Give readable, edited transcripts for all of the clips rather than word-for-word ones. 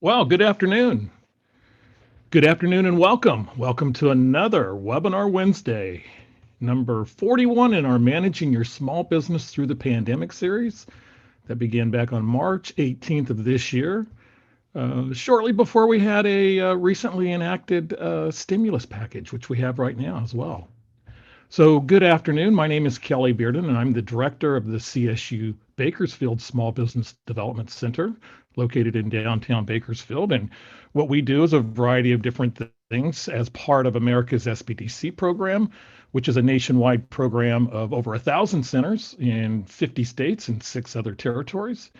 Well, good afternoon. Good afternoon and welcome. Welcome to another Webinar Wednesday, number 41 in our Managing Your Small Business Through the Pandemic series that began back on March 18th of this year, shortly before we had a recently enacted stimulus package, which we have right now as well. So good afternoon. My name is Kelly Bearden, and I'm the director of the CSU Bakersfield Small Business Development Center, located in downtown Bakersfield. And what we do is a variety of different things as part of America's SBDC program, which is a nationwide program of over 1,000 centers in 50 states and 6 other territories.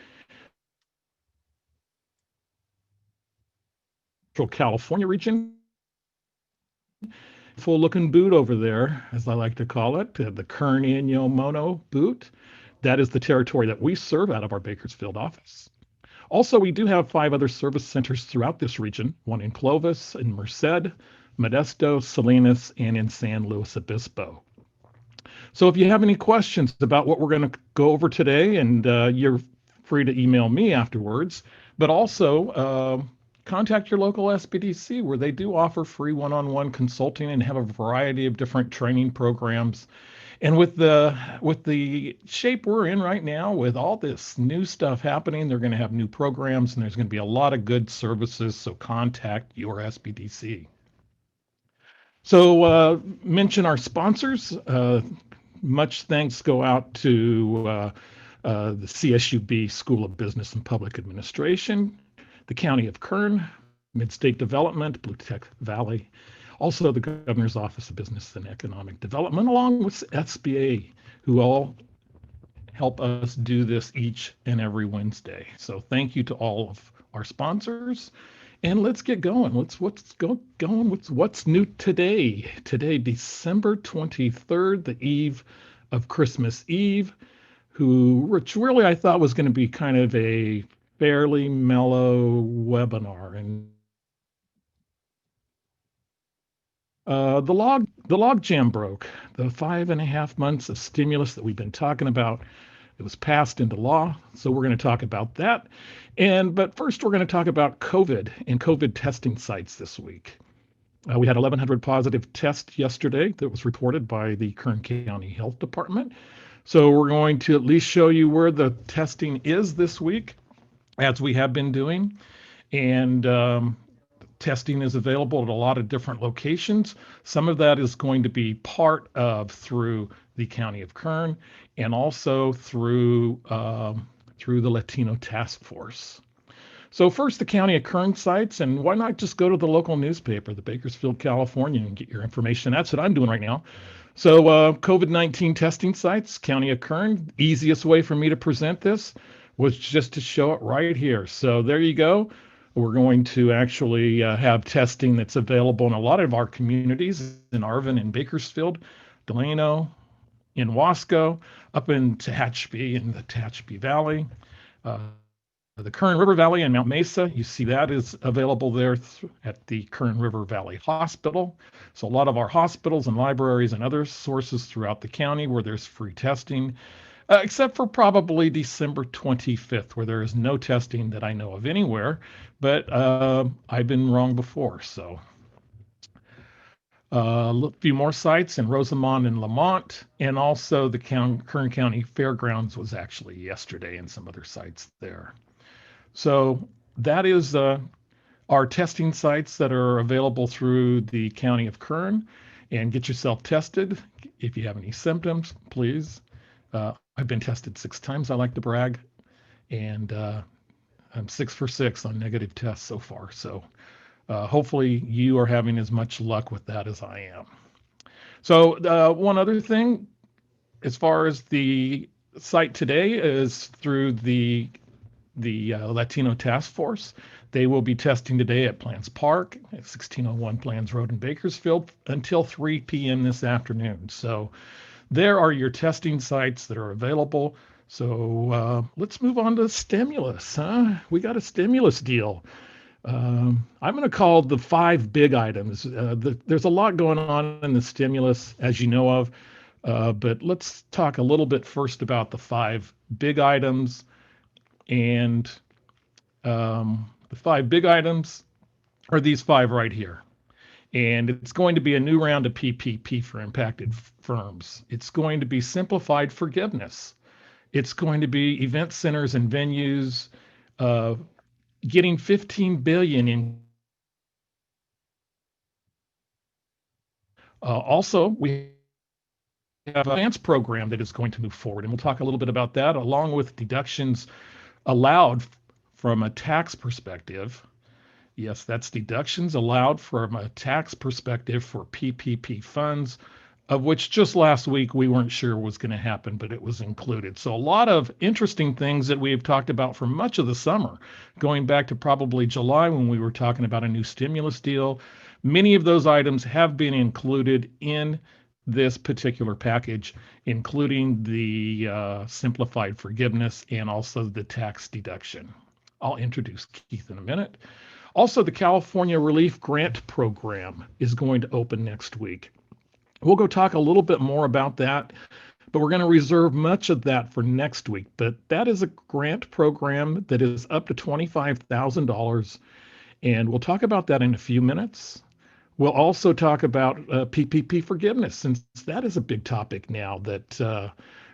California region. Full looking boot over there, as I like to call it, the Kern Inyo Mono boot. That is the territory that we serve out of our Bakersfield office. Also, we do have 5 other service centers throughout this region, one in Clovis, in Merced, Modesto, Salinas, and in San Luis Obispo. So if you have any questions about what we're going to go over today, and you're free to email me afterwards, but also contact your local SBDC where they do offer free one-on-one consulting and have a variety of different training programs. And with the shape we're in right now, with all this new stuff happening, they're going to have new programs and there's going to be a lot of good services. So contact your SBDC. So mention our sponsors. Much thanks go out to the CSUB School of Business and Public Administration, the County of Kern, Mid-State Development, Blue Tech Valley, also the Governor's Office of Business and Economic Development, along with SBA, who all help us do this each and every Wednesday. So thank you to all of our sponsors. And let's get going. Let's go going with what's new today. Today, December 23rd, the eve of Christmas Eve, which really I thought was going to be kind of a fairly mellow webinar. And the log jam broke. The 5.5 months of stimulus that we've been talking about, it was passed into law. So we're going to talk about that. But first, we're going to talk about COVID and COVID testing sites this week. We had 1,100 positive tests yesterday that was reported by the Kern County Health Department. So we're going to at least show you where the testing is this week, as we have been doing. And testing is available at a lot of different locations. Some of that is going to be part of through the County of Kern and also through the Latino Task Force. So first, the County of Kern sites, and why not just go to the local newspaper, the Bakersfield Californian, and get your information. That's what I'm doing right now. So COVID-19 testing sites, County of Kern, easiest way for me to present this was just to show it right here. So there you go. We're going to actually have testing that's available in a lot of our communities in Arvin and Bakersfield, Delano, in Wasco, up in Tehachapi in the Tehachapi Valley, the Kern River Valley and Mount Mesa. You see that is available there at the Kern River Valley Hospital. So a lot of our hospitals and libraries and other sources throughout the county where there's free testing, except for probably December 25th, where there is no testing that I know of anywhere, but I've been wrong before. So a few more sites in Rosamond and Lamont, and also the Kern County Fairgrounds was actually yesterday, and some other sites there. So that is our testing sites that are available through the County of Kern. And get yourself tested. If you have any symptoms, please. I've been tested 6 times, I like to brag, and I'm 6 for 6 on negative tests so far. So hopefully you are having as much luck with that as I am. So one other thing, as far as the site today, is through the Latino Task Force. They will be testing today at Plans Park at 1601 Plans Road in Bakersfield until 3 p.m. this afternoon. So there are your testing sites that are available. So let's move on to stimulus. We got a stimulus deal. I'm going to call the 5 big items. There's a lot going on in the stimulus, as you know of, but let's talk a little bit first about the 5 big items and The five big items are these five right here. And it's going to be a new round of PPP for impacted firms. It's going to be simplified forgiveness. It's going to be event centers and venues getting 15 billion in. Also, we have a grants program that is going to move forward, and we'll talk a little bit about that, along with deductions allowed from a tax perspective. Yes, that's deductions allowed from a tax perspective for PPP funds, of which just last week we weren't sure was going to happen, but it was included. So a lot of interesting things that we have talked about for much of the summer, going back to probably July when we were talking about a new stimulus deal. Many of those items have been included in this particular package, including the simplified forgiveness and also the tax deduction. I'll introduce Keith in a minute. Also, the California Relief Grant Program is going to open next week. We'll go talk a little bit more about that, but we're going to reserve much of that for next week. But that is a grant program that is up to $25,000, and we'll talk about that in a few minutes. We'll also talk about PPP forgiveness, since that is a big topic now that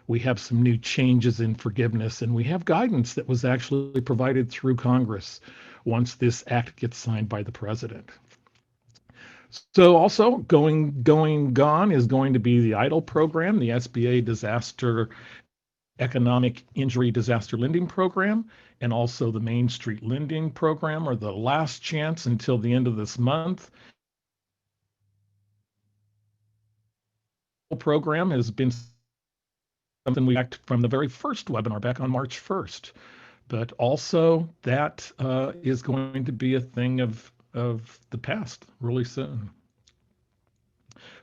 we have some new changes in forgiveness, and we have guidance that was actually provided through Congress once this act gets signed by the president. So also going gone is going to be the EIDL program, the SBA Disaster Economic Injury Disaster Lending Program, and also the Main Street Lending Program, or the last chance until the end of this month. Program has been something we backed from the very first webinar back on March 1st, but also that is going to be a thing of the past really soon.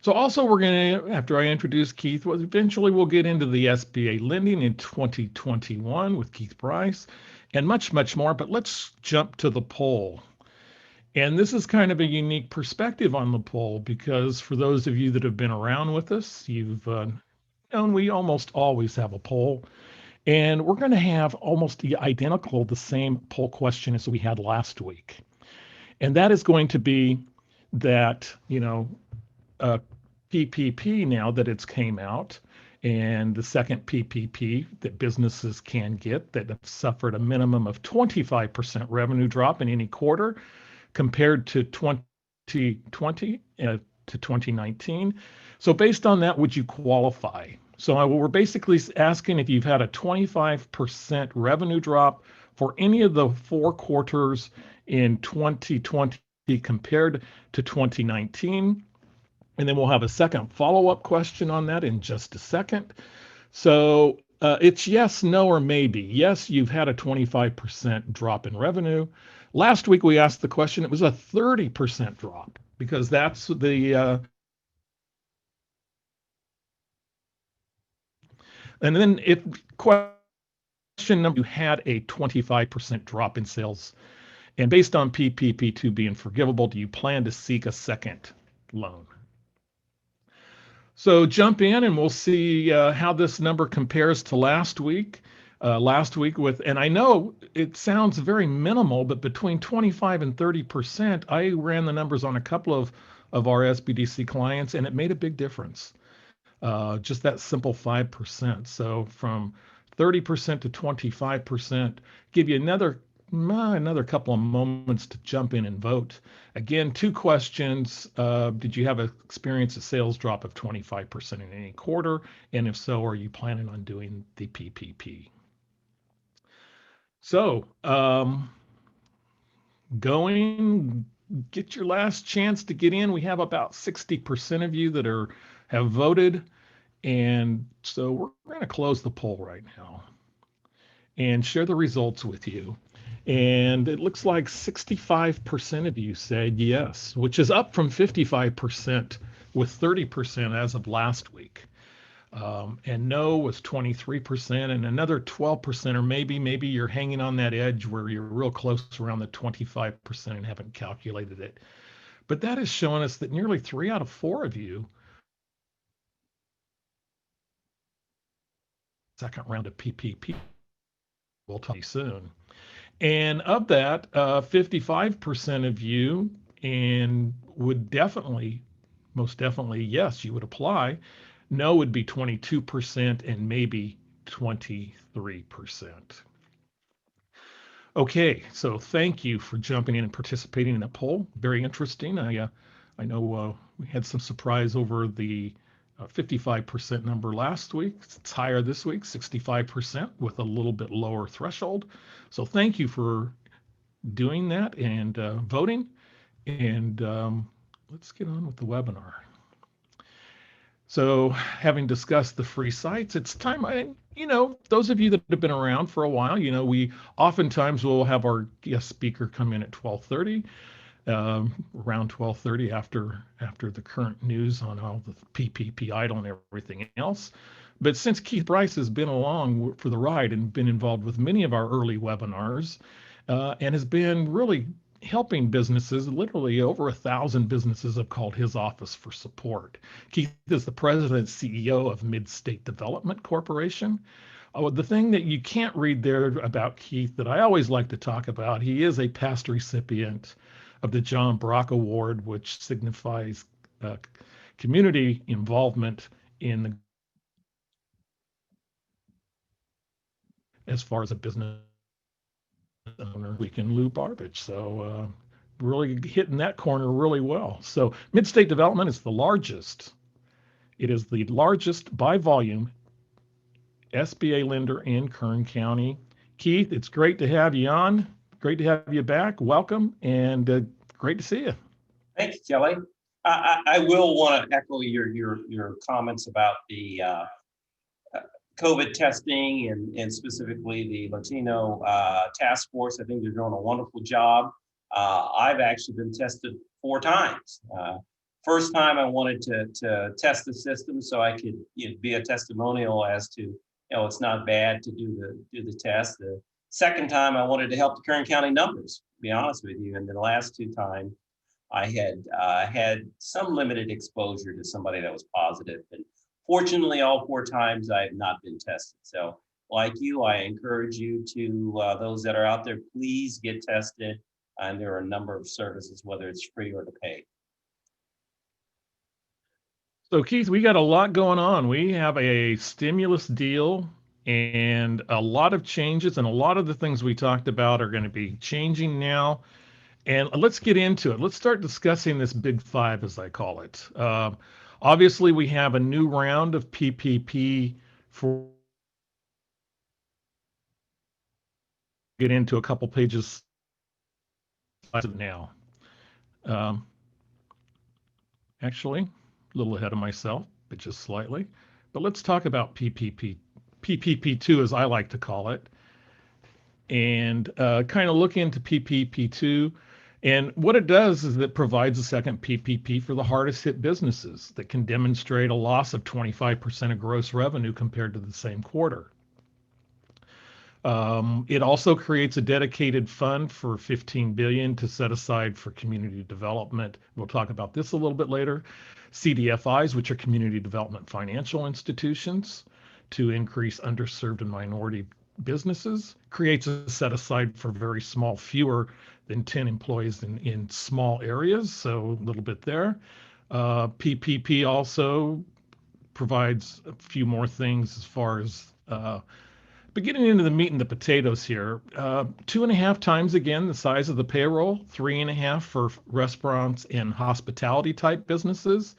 So also we're going to, after I introduce Keith, eventually we'll get into the SBA lending in 2021 with Keith Brice and much, much more, but let's jump to the poll. And this is kind of a unique perspective on the poll, because for those of you that have been around with us, you've known we almost always have a poll. And we're going to have almost identical the same poll question as we had last week. And that is going to be that, PPP, now that it's came out, and the second PPP that businesses can get that have suffered a minimum of 25% revenue drop in any quarter compared to 2020 to 2019. So based on that, would you qualify? So we're basically asking if you've had a 25% revenue drop for any of the 4 quarters in 2020 compared to 2019. And then we'll have a second follow-up question on that in just a second. So it's yes, no, or maybe. Yes, you've had a 25% drop in revenue. Last week we asked the question, it was a 30% drop, because that's the and then if question number, you had a 25% drop in sales, and based on PPP2 being forgivable, do you plan to seek a second loan? So jump in and we'll see how this number compares to last week. And I know it sounds very minimal, but between 25 and 30%, I ran the numbers on a couple of our SBDC clients, and it made a big difference. Just that simple 5%. So from 30% to 25%, give you another couple of moments to jump in and vote. Again, 2 questions. Did you have experience a sales drop of 25% in any quarter? And if so, are you planning on doing the PPP? So get your last chance to get in. We have about 60% of you that have voted. And so we're going to close the poll right now and share the results with you. And it looks like 65% of you said yes, which is up from 55% with 30% as of last week. And no was 23%, and another 12%, or maybe you're hanging on that edge where you're real close around the 25% and haven't calculated it. But that is showing us that nearly 3 out of 4 of you second round of PPP. We'll talk soon. And of that, 55% of you and would definitely, most definitely, yes, you would apply. No would be 22% and maybe 23%. Okay, so thank you for jumping in and participating in the poll. Very interesting. I know we had some surprise over the 55% number last week. It's higher this week, 65% with a little bit lower threshold. So thank you for doing that and voting. And let's get on with the webinar. So having discussed the free sites, it's time, those of you that have been around for a while, we oftentimes will have our guest speaker come in at 12:30, around 12:30 after the current news on all the PPP idle and everything else. But since Keith Brice has been along for the ride and been involved with many of our early webinars, and has been really helping businesses, literally over 1,000 businesses have called his office for support. Keith is the president and CEO of Mid-State Development Corporation. The thing that you can't read there about Keith that I always like to talk about, he is a past recipient of the John Brock Award, which signifies community involvement in the, as far as a business owner, we can Lou Barbage. So really hitting that corner really well. So Mid-State Development is the largest. It is the largest by volume SBA lender in Kern County. Keith, it's great to have you on. Great to have you back. Welcome, and great to see you. Thanks, Kelly. I will want to echo your comments about the COVID testing and specifically the Latino task force. I think they're doing a wonderful job. I've actually been tested 4 times. First time I wanted to test the system so I could be a testimonial as to it's not bad to do the test. The second time I wanted to help the Kern County numbers, to be honest with you. And the last 2 times I had some limited exposure to somebody that was positive. And fortunately, all 4 times I have not been tested. So like you, I encourage you to, those that are out there, please get tested. And there are a number of services, whether it's free or to pay. So Keith, we got a lot going on. We have a stimulus deal and a lot of changes, and a lot of the things we talked about are going to be changing now. And let's get into it. Let's start discussing this big 5, as I call it. Obviously, we have a new round of PPP for get into a couple pages now. Actually, a little ahead of myself, but just slightly. But let's talk about PPP2, as I like to call it, and kind of look into PPP2. And what it does is it provides a second PPP for the hardest hit businesses that can demonstrate a loss of 25% of gross revenue compared to the same quarter. It also creates a dedicated fund for $15 billion to set aside for community development. We'll talk about this a little bit later. CDFIs, which are community development financial institutions, to increase underserved and minority businesses. Creates a set aside for very small, fewer than 10 employees in small areas, so a little bit there. PPP also provides a few more things as far as but getting into the meat and the potatoes here, 2.5 times again the size of the payroll, 3.5 for restaurants and hospitality type businesses.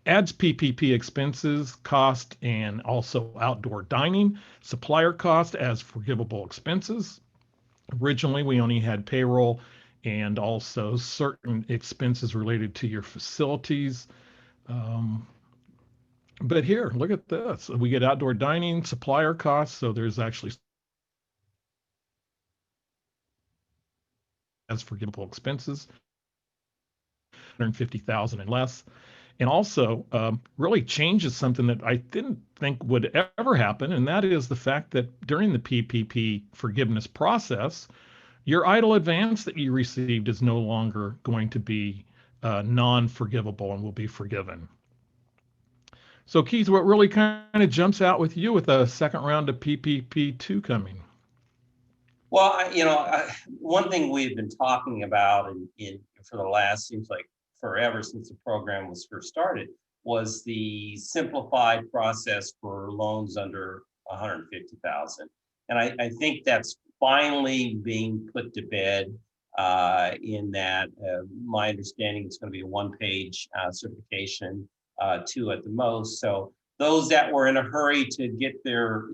Adds PPP expenses, cost, and also outdoor dining, supplier cost as forgivable expenses. Originally, we only had payroll and also certain expenses related to your facilities. But here, look at this. We get outdoor dining, supplier costs. So there's actually as forgivable expenses, 150,000 and less. And also really changes something that I didn't think would ever happen. And that is the fact that during the PPP forgiveness process, your idle advance that you received is no longer going to be non-forgivable and will be forgiven. So Keith, what really kind of jumps out with you with a second round of PPP2 coming? Well, one thing we've been talking about for the last, seems like forever since the program was first started, was the simplified process for loans under 150,000. And I think that's finally being put to bed, in that my understanding it's going to be a one-page certification, two at the most. So those that were in a hurry to get their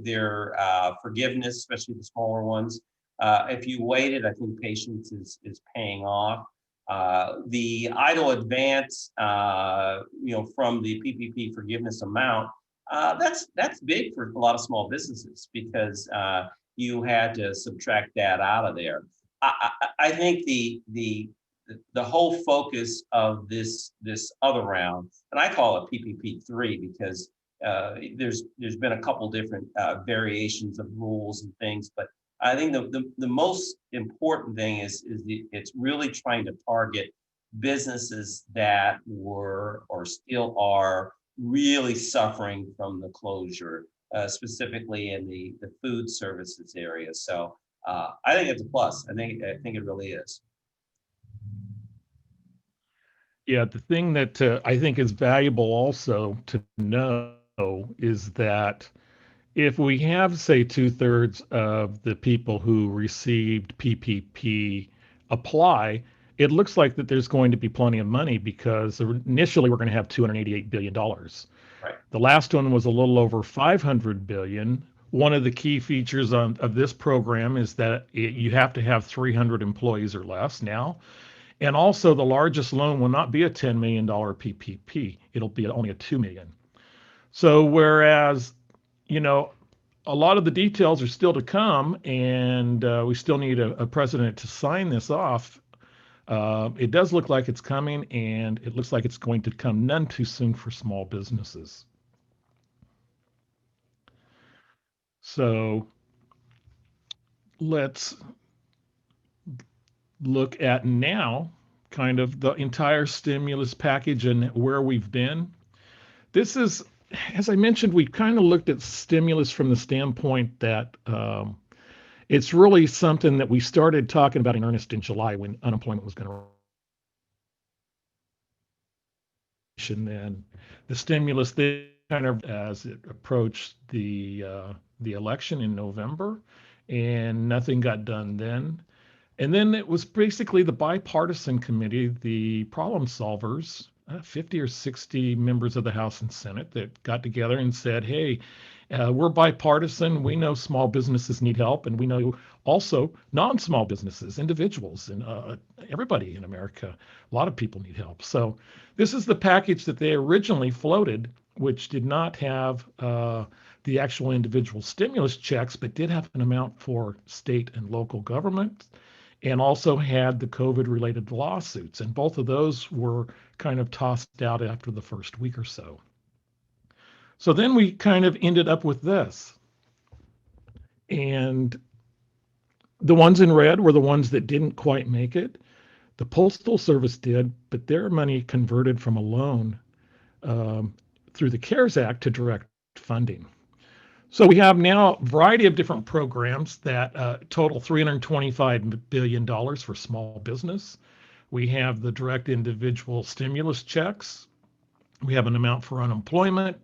forgiveness, especially the smaller ones, if you waited, I think patience is paying off. The EIDL advance, from the PPP forgiveness amount, that's big for a lot of small businesses because you had to subtract that out of there. I think the whole focus of this other round, and I call it PPP3 because there's been a couple different variations of rules and things, but I think the most important thing it's really trying to target businesses that were or still are really suffering from the closure, specifically in the food services area. So I think it's a plus. I think it really is. Yeah, the thing that I think is valuable also to know is that if we have, say, two-thirds of the people who received PPP apply, it looks like that there's going to be plenty of money because initially we're going to have $288 billion. Right. The last one was a little over 500 billion. One of the key features of this program is that you have to have 300 employees or less now. And also the largest loan will not be a $10 million PPP. It'll be only a 2 million. So whereas, you know, a lot of the details are still to come, and we still need a president to sign this off. It does look like it's coming, and it looks like it's going to come none too soon for small businesses. So let's look at now kind of the entire stimulus package and where we've been. This is, as I mentioned, we kind of looked at stimulus from the standpoint that it's really something that we started talking about in earnest in July when unemployment was going to. And then the stimulus thing kind of as it approached the election in November, and nothing got done then. And then it was basically the bipartisan committee, the problem solvers, 50 or 60 members of the House and Senate that got together and said, hey, we're bipartisan. We know small businesses need help. And we know also non-small businesses, individuals, and everybody in America, a lot of people need help. So this is the package that they originally floated, which did not have the actual individual stimulus checks, but did have an amount for state and local government, and also had the COVID related lawsuits. And both of those were kind of tossed out after the first week or so. So then we kind of ended up with this. And the ones in red were the ones that didn't quite make it. The Postal Service did, but their money converted from a loan through the CARES Act to direct funding. So we have now a variety of different programs that total $325 billion for small business. We have the direct individual stimulus checks. We have an amount for unemployment,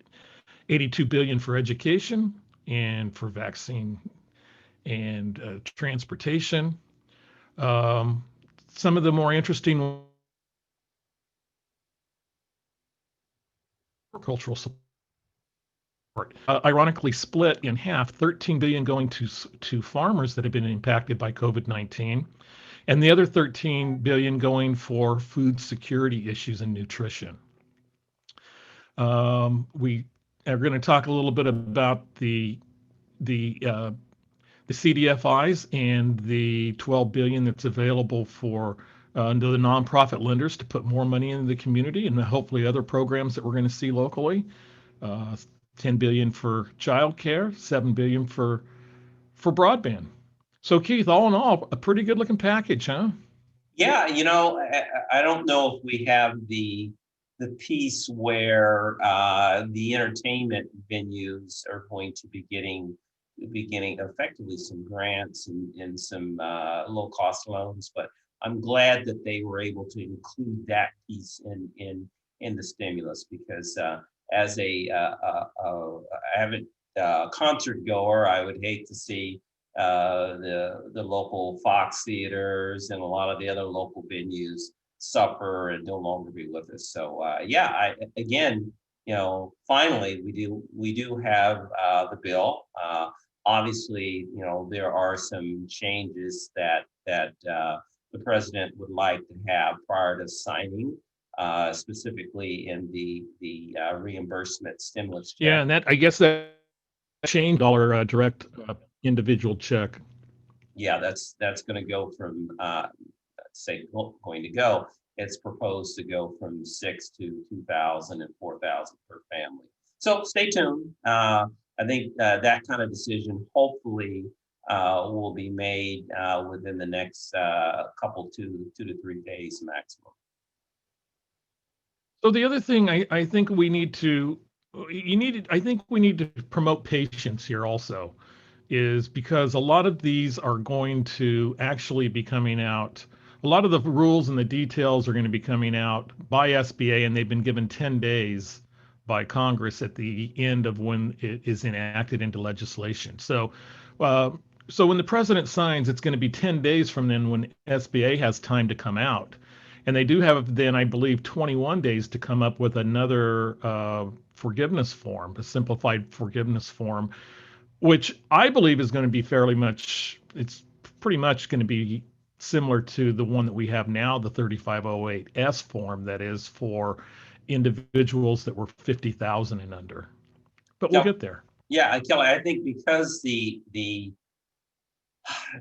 $82 billion for education and for vaccine and transportation. Some of the more interesting agricultural support. Ironically split in half, 13 billion going to farmers that have been impacted by COVID-19, and the other 13 billion going for food security issues and nutrition. We are going to talk a little bit about the CDFIs and the 12 billion that's available for the nonprofit lenders to put more money into the community, and hopefully other programs that we're going to see locally. 10 billion for childcare, 7 billion for broadband. So Keith, all in all, a pretty good looking package, huh? Yeah, I don't know if we have the piece where the entertainment venues are going to be getting beginning effectively some grants and some low cost loans, but I'm glad that they were able to include that piece in the stimulus because as a avid concert goer, I would hate to see the local Fox theaters and a lot of the other local venues suffer and no longer be with us. So yeah, again, finally we do have the bill. Obviously, there are some changes that the president would like to have prior to signing, specifically in the reimbursement stimulus check. Yeah, and that I guess that change dollar direct individual check. Yeah, that's going to go from going to go. It's proposed to go from 6 to 2,000 and 4,000 per family. So stay tuned. I think that kind of decision hopefully will be made within the next couple 2 to 3 days maximum. So the other thing I think we need to I think we need to promote patience here also, is because a lot of these are going to actually be coming out. A lot of the rules and the details are going to be coming out by SBA, and they've been given 10 days by Congress at the end of when it is enacted into legislation. Uh, so when the president signs, it's going to be 10 days from then when SBA has time to come out. And they do have then, I believe, 21 days to come up with another forgiveness form, a simplified forgiveness form, which I believe is going to be it's pretty much going to be similar to the one that we have now, the 3508S form that is for individuals that were 50,000 and under. But we'll get there. Yeah, Kelly, I think because the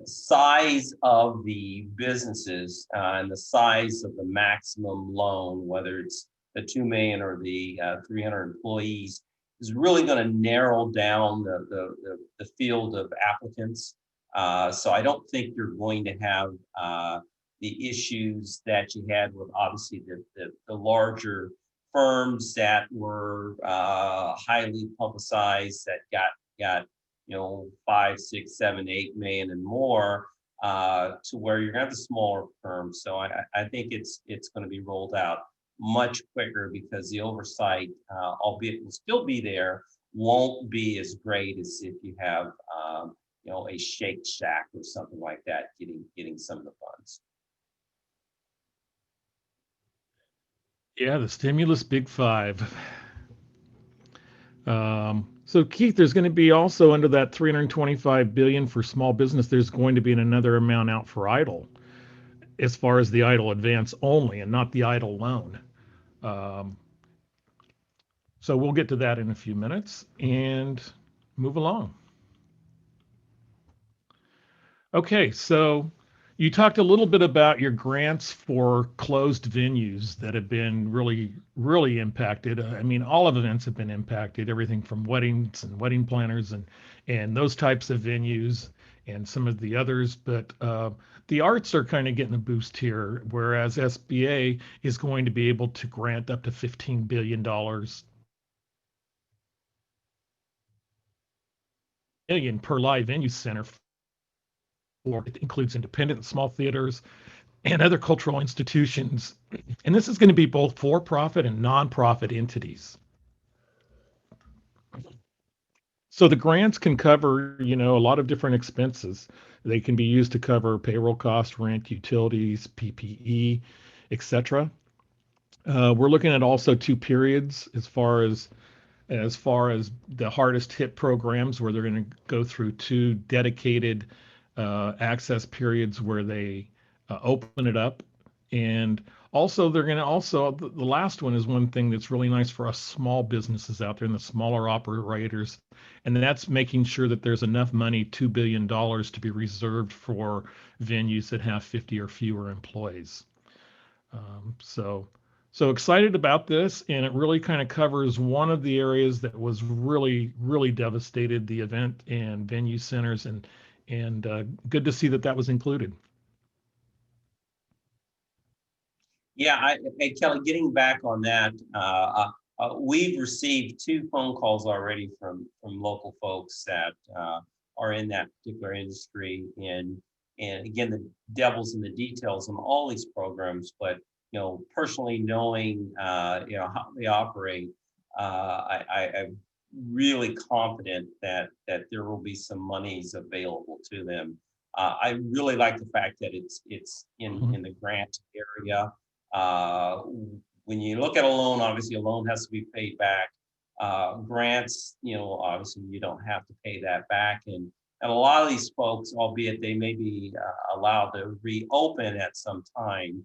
size of the businesses and the size of the maximum loan, whether it's the 2 million or the 300 employees, is really going to narrow down the field of applicants. So I don't think you're going to have the issues that you had with obviously the larger firms that were highly publicized that got 5, 6, 7, 8 million and more, to where you're gonna have the smaller firms. So I think it's going to be rolled out much quicker because the oversight, albeit will still be there, won't be as great as if you have a Shake Shack or something like that getting some of the funds. Yeah, the stimulus big five. So Keith, there's going to be also under that 325 billion for small business, there's going to be another amount out for EIDL, as far as the EIDL advance only and not the EIDL loan. So we'll get to that in a few minutes and move along. Okay, so you talked a little bit about your grants for closed venues that have been really, really impacted. I mean, all of events have been impacted, everything from weddings and wedding planners and those types of venues and some of the others. But the arts are kind of getting a boost here, whereas SBA is going to be able to grant up to $15 billion per live venue center. It includes independent and small theaters and other cultural institutions. And this is going to be both for-profit and nonprofit entities. So the grants can cover, a lot of different expenses. They can be used to cover payroll costs, rent, utilities, PPE, etc. We're looking at also 2 periods as far as the hardest hit programs, where they're going to go through 2 dedicated access periods where they open it up. And also they're going to the last one is one thing that's really nice for us small businesses out there and the smaller operators, and that's making sure that there's enough money, $2 billion, to be reserved for venues that have 50 or fewer employees. So excited about this, and it really kind of covers one of the areas that was really, really devastated, the event and venue centers, and good to see that was included. Yeah, hey, Kelly, getting back on that, we've received 2 phone calls already from local folks that are in that particular industry. And again, the devil's in the details on all these programs, but personally knowing how they operate, I'm really confident that there will be some monies available to them. I really like the fact that it's in the grant area. When you look at a loan, obviously a loan has to be paid back. Grants, obviously you don't have to pay that back, and a lot of these folks, albeit they may be allowed to reopen at some time,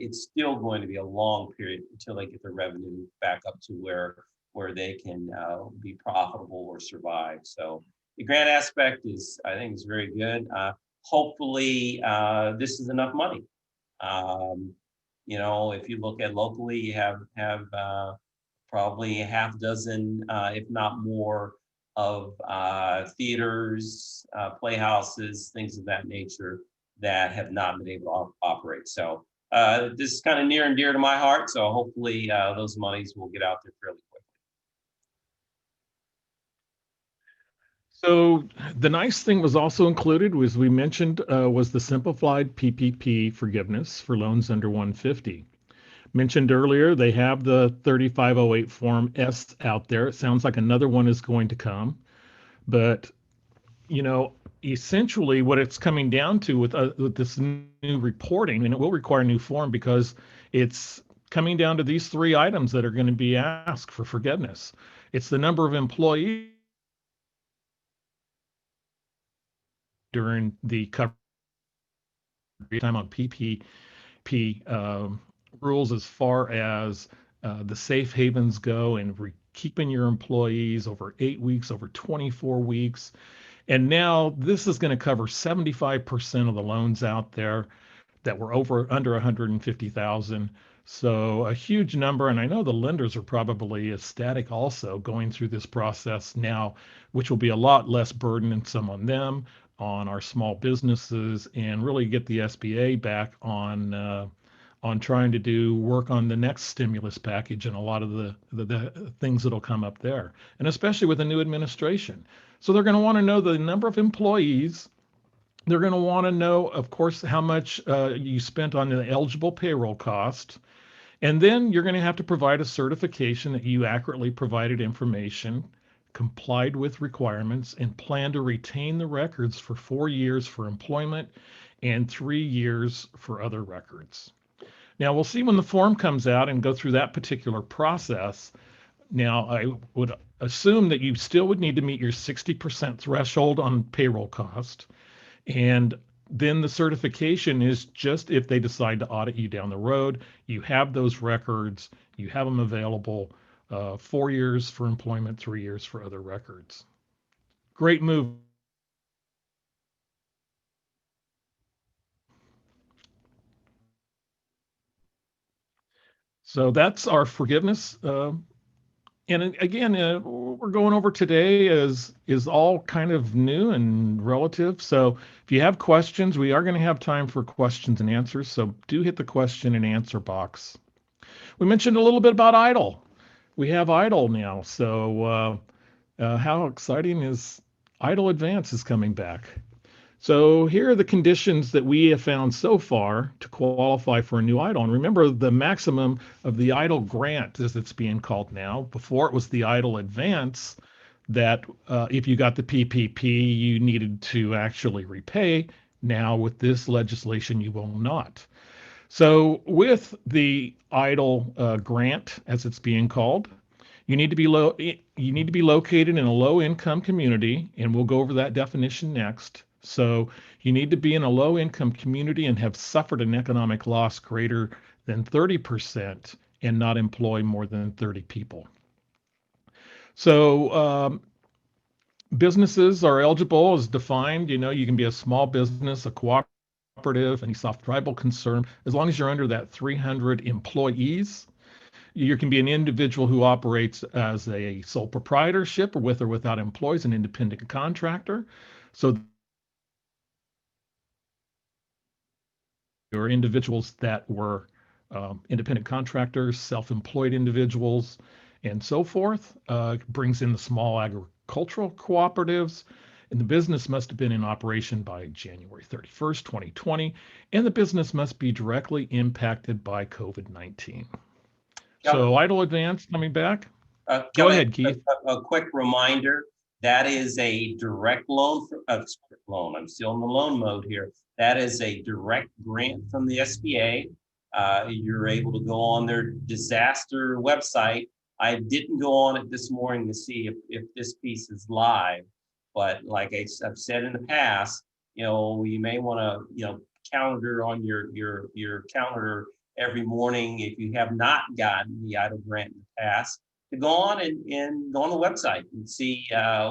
it's still going to be a long period until they get their revenue back up to where they can be profitable or survive. So the grant aspect I think, is very good. Hopefully, this is enough money. If you look at locally, you have probably a half dozen, if not more, of theaters, playhouses, things of that nature that have not been able to operate. So this is kind of near and dear to my heart. So hopefully those monies will get out there fairly quickly. So the nice thing was also included, was we mentioned, was the simplified PPP forgiveness for loans under 150. Mentioned earlier, they have the 3508 Form S out there. It sounds like another one is going to come. But, essentially what it's coming down to with this new reporting, and it will require a new form because it's coming down to these three items that are going to be asked for forgiveness. It's the number of employees during the cover time on PPP rules as far as the safe havens go, and keeping your employees over 8 weeks, over 24 weeks. And now this is going to cover 75% of the loans out there that were under 150,000. So a huge number. And I know the lenders are probably ecstatic also going through this process now, which will be a lot less burdensome on them, on our small businesses, and really get the SBA back on trying to do work on the next stimulus package and a lot of the things that'll come up there, and especially with the new administration. So they're going to want to know the number of employees. They're going to want to know, of course, how much you spent on the eligible payroll cost. And then you're going to have to provide a certification that you accurately provided information, complied with requirements, and plan to retain the records for 4 years for employment and 3 years for other records. Now, we'll see when the form comes out and go through that particular process. Now, I would assume that you still would need to meet your 60% threshold on payroll cost. And then the certification is just if they decide to audit you down the road, you have those records, you have them available, 4 years for employment, 3 years for other records. Great move. So that's our forgiveness. And again, we're going over today is all kind of new and relative. So if you have questions, we are going to have time for questions and answers. So do hit the question and answer box. We mentioned a little bit about EIDL. We have EIDL now. So how exciting is EIDL Advance is coming back. So here are the conditions that we have found so far to qualify for a new EIDL. And remember, the maximum of the EIDL grant, as it's being called now, before it was the EIDL Advance, that if you got the PPP, you needed to actually repay. Now with this legislation, you will not. So with the EIDL grant, as it's being called, you need to be located in a low income community, and we'll go over that definition next. So you need to be in a low income community and have suffered an economic loss greater than 30% and not employ more than 30 people. So businesses are eligible as defined. You can be a small business, a cooperative, any soft tribal concern, as long as you're under that 300 employees. You can be an individual who operates as a sole proprietorship, or with or without employees, an independent contractor. So there are individuals that were independent contractors, self-employed individuals, and so forth. Brings in the small agricultural cooperatives. and the business must have been in operation by January 31st, 2020, and the business must be directly impacted by COVID-19. So EIDL Advance coming back. Go Kelly, ahead, Keith. a quick reminder, that is a direct loan, loan. I'm still in the loan mode here. That is a direct grant from the SBA. You're able to go on their disaster website. I didn't go on it this morning to see if this piece is live, but like I've said in the past, you may want to, calendar on your calendar every morning if you have not gotten the EIDL grant in the past, to go on and go on the website and see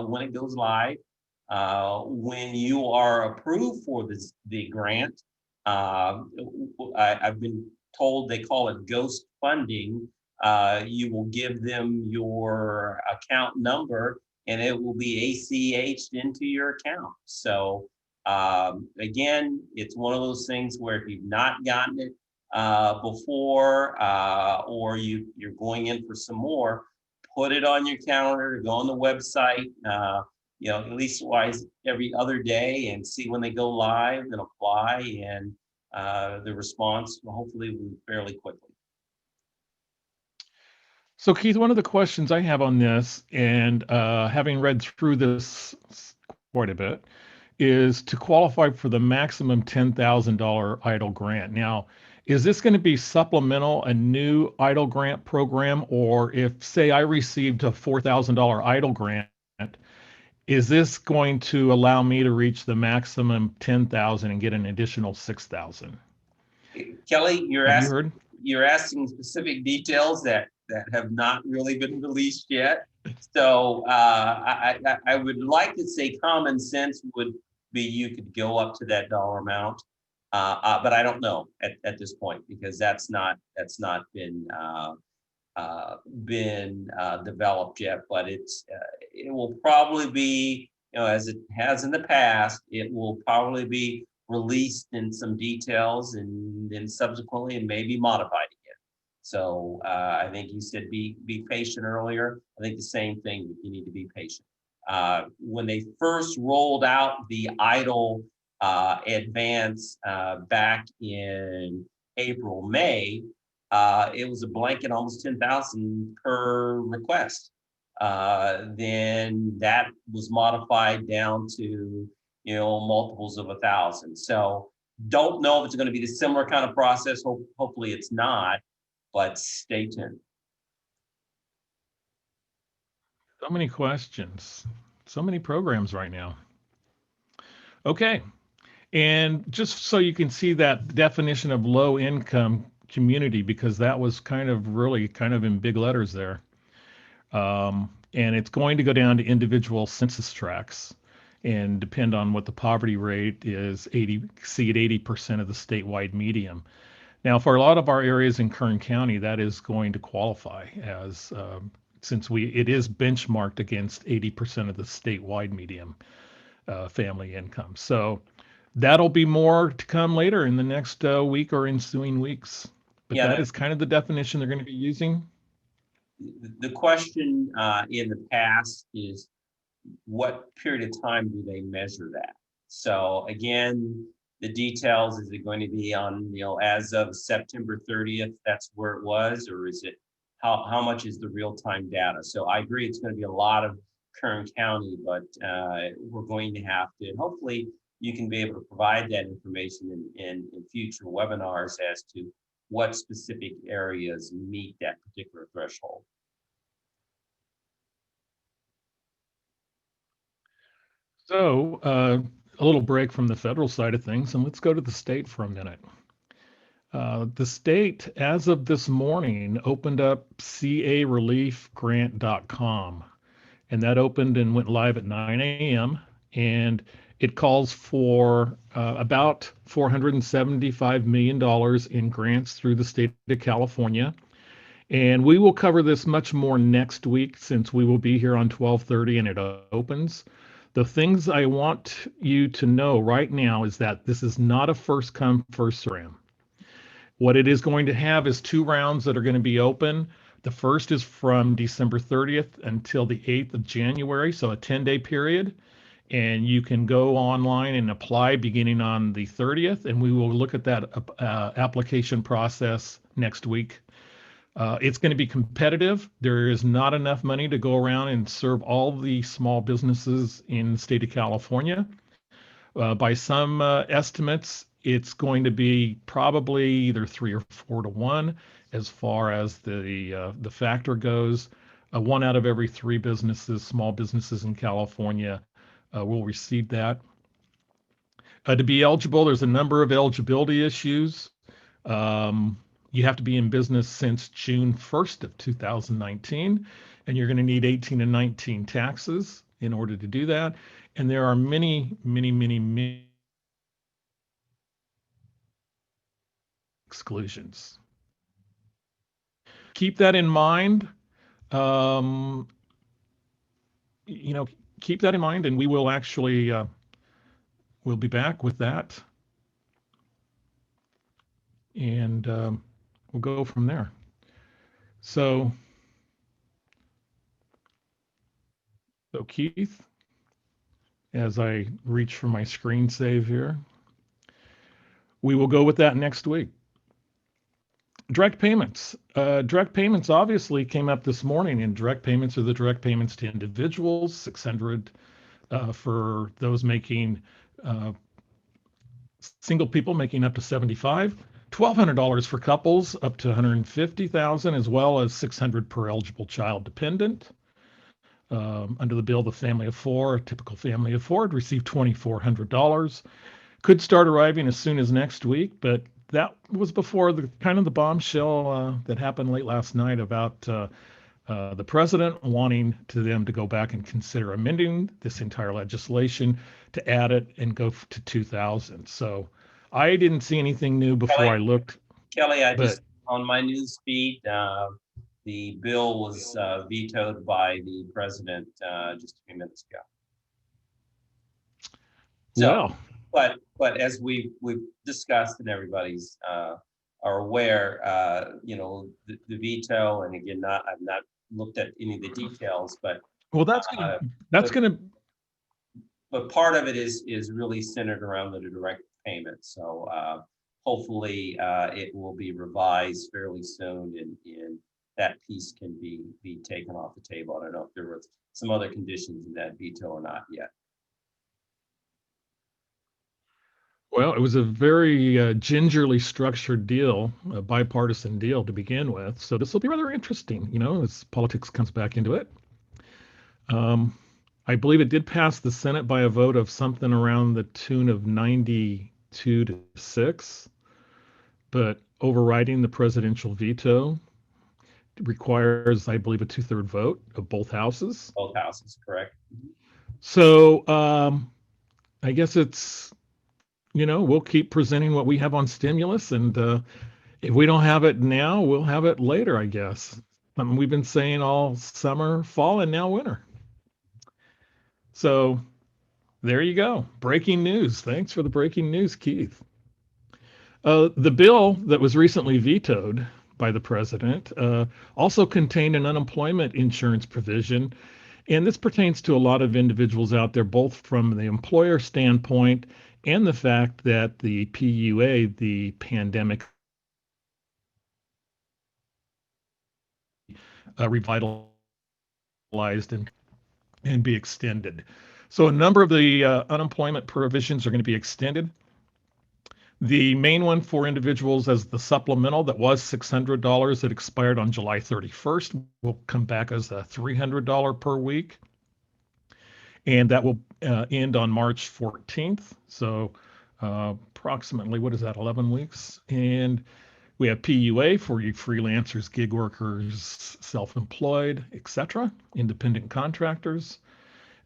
when it goes live. When you are approved for the grant, I've been told they call it ghost funding. You will give them your account number and it will be ACH'd into your account. So again, it's one of those things where if you've not gotten it before, or you're going in for some more, put it on your calendar, go on the website, at least wise every other day, and see when they go live and apply, and the response hopefully will be fairly quickly. So Keith, one of the questions I have on this, and having read through this quite a bit, is to qualify for the maximum $10,000 EIDL grant. Now, is this going to be supplemental, a new EIDL grant program, or if, say, I received a $4,000 EIDL grant, is this going to allow me to reach the maximum 10,000 and get an additional 6,000? Kelly, you're asking specific details that have not really been released yet. So I would like to say common sense would be you could go up to that dollar amount. But I don't know at this point, because that's not been developed yet. But it will probably be, as it has in the past, it will probably be released in some details and then subsequently and maybe modified again. So I think you said be patient earlier. I think the same thing, you need to be patient. When they first rolled out the EIDL advance back in April, May, it was a blanket almost 10,000 per request. Then that was modified down to multiples of 1,000. So don't know if it's going to be the similar kind of process. Hopefully it's not, but stay tuned. So many questions, so many programs right now. Okay. And just so you can see that definition of low income community, because that was really in big letters there. And it's going to go down to individual census tracts and depend on what the poverty rate is, exceed 80% of the statewide median. Now, for a lot of our areas in Kern County, that is going to qualify as, since it is benchmarked against 80% of the statewide median family income. So that'll be more to come later in the next week or ensuing weeks. But that is kind of the definition they're going to be using. The question in the past is, what period of time do they measure that? So again, the details, is it going to be on, as of September 30th, that's where it was, or is it, how much is the real-time data? So I agree, it's going to be a lot of Kern County, but we're going to have to, and hopefully you can be able to provide that information in future webinars as to what specific areas meet that particular threshold. So a little break from the federal side of things, and let's go to the state for a minute. The state, as of this morning, opened up careliefgrant.com, and that opened and went live at 9 a.m. And it calls for about $475 million in grants through the state of California. And we will cover this much more next week, since we will be here on 12:30 and it opens. The things I want you to know right now is that this is not a first come, first serve. What it is going to have is 2 rounds that are going to be open. The first is from December 30th until the 8th of January, so a 10-day period. and you can go online and apply beginning on the 30th, and we will look at that application process next week. It's going to be competitive. There is not enough money to go around and serve all the small businesses in the state of California. By some estimates, it's going to be probably either 3 or 4 to 1 as far as the factor goes. One out of every 3 businesses, small businesses in California, will receive that. To be eligible, there's a number of eligibility issues. You have to be in business since June 1st of 2019, and you're going to need 18 and 19 taxes in order to do that. And there are many, many, many, many exclusions. Keep that in mind. Um, keep that in mind, and we will actually we'll be back with that, and we'll go from there. So Keith, as I reach for my screen save here, we will go with that next week. Direct payments. Direct payments obviously came up this morning, and direct payments are the direct payments to individuals, 600 for those making single people making up to 75, $1,200 for couples up to 150,000, as well as 600 per eligible child dependent. Under the bill, the family of 4, a typical family of 4, would receive $2,400. Could start arriving as soon as next week, but that was before the bombshell that happened late last night about the president wanting them to go back and consider amending this entire legislation to add it and go to 2,000. So I didn't see anything new before I looked. Kelly, on my news feed, the bill was vetoed by the president just a few minutes ago. So, well, but as we've discussed and everybody's are aware, the veto, and again, I've not looked at any of the details, but but part of it is really centered around the direct payment. So hopefully it will be revised fairly soon, and that piece can be taken off the table. I don't know if there were some other conditions in that veto or not yet. Well, it was a very gingerly structured deal, a bipartisan deal to begin with. So this will be rather interesting, as politics comes back into it. I believe it did pass the Senate by a vote of something around the tune of 92 to 6, but overriding the presidential veto requires, I believe, a 2/3 vote of both houses. Both houses, correct. So I guess it's, we'll keep presenting what we have on stimulus, and if we don't have it now, we'll have it later, I guess. Something we've been saying all summer, fall, and now winter. So there you go. Breaking news. Thanks for the breaking news, Keith. The bill that was recently vetoed by the president also contained an unemployment insurance provision. And this pertains to a lot of individuals out there, both from the employer standpoint and the fact that the PUA, the pandemic revitalized and be extended. So a number of the unemployment provisions are going to be extended. The main one for individuals as the supplemental that was $600 that expired on July 31st will come back as a $300 per week. And that will end on March 14th. So approximately, 11 weeks? And we have PUA for you freelancers, gig workers, self-employed, etc., independent contractors.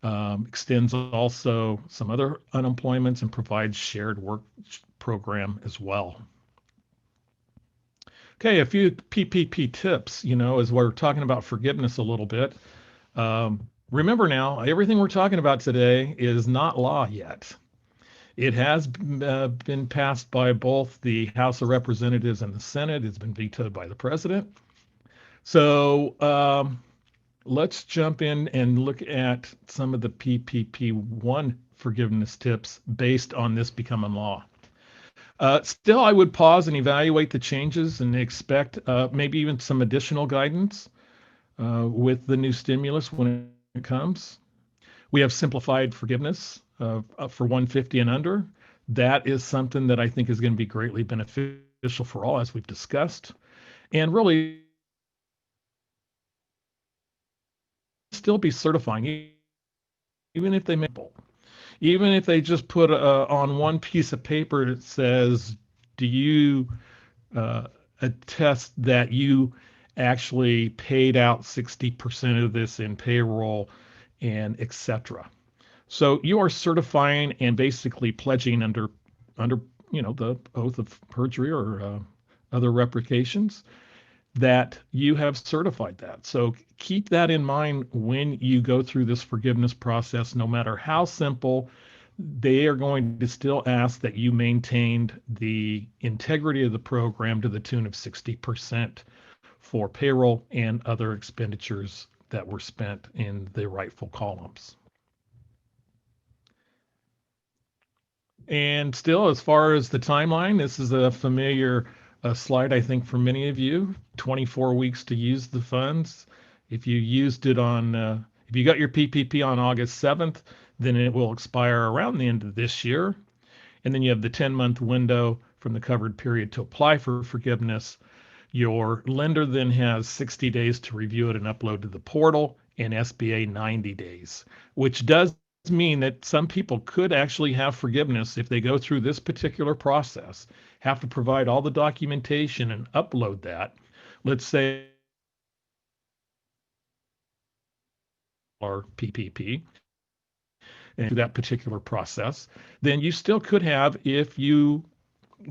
Extends also some other unemployments and provides shared work program as well. Okay, a few PPP tips, as we're talking about forgiveness a little bit. Remember now, everything we're talking about today is not law yet. It has been passed by both the House of Representatives and the Senate. It's been vetoed by the president. So let's jump in and look at some of the PPP1 forgiveness tips based on this becoming law. Still, I would pause and evaluate the changes and expect maybe even some additional guidance with the new stimulus when it comes. We have simplified forgiveness for 150 and under. That is something that I think is going to be greatly beneficial for all, as we've discussed. And really, still be certifying, even if they make, even if they just put on one piece of paper that says, do you attest that you actually paid out 60% of this in payroll and etc. So you are certifying and basically pledging under the oath of perjury or other replications that you have certified that. So keep that in mind when you go through this forgiveness process. No matter how simple, they are going to still ask that you maintained the integrity of the program to the tune of 60% for payroll and other expenditures that were spent in the rightful columns. And still, as far as the timeline, this is a familiar slide, I think, for many of you. 24 weeks to use the funds. If you used it on, if you got your PPP on August 7th, then it will expire around the end of this year. And then you have the 10-month window from the covered period to apply for forgiveness. Your lender then has 60 days to review it and upload to the portal, and SBA 90 days, which does mean that some people could actually have forgiveness if they go through this particular process, have to provide all the documentation and upload that. Let's say or PPP and that particular process, then you still could have, if you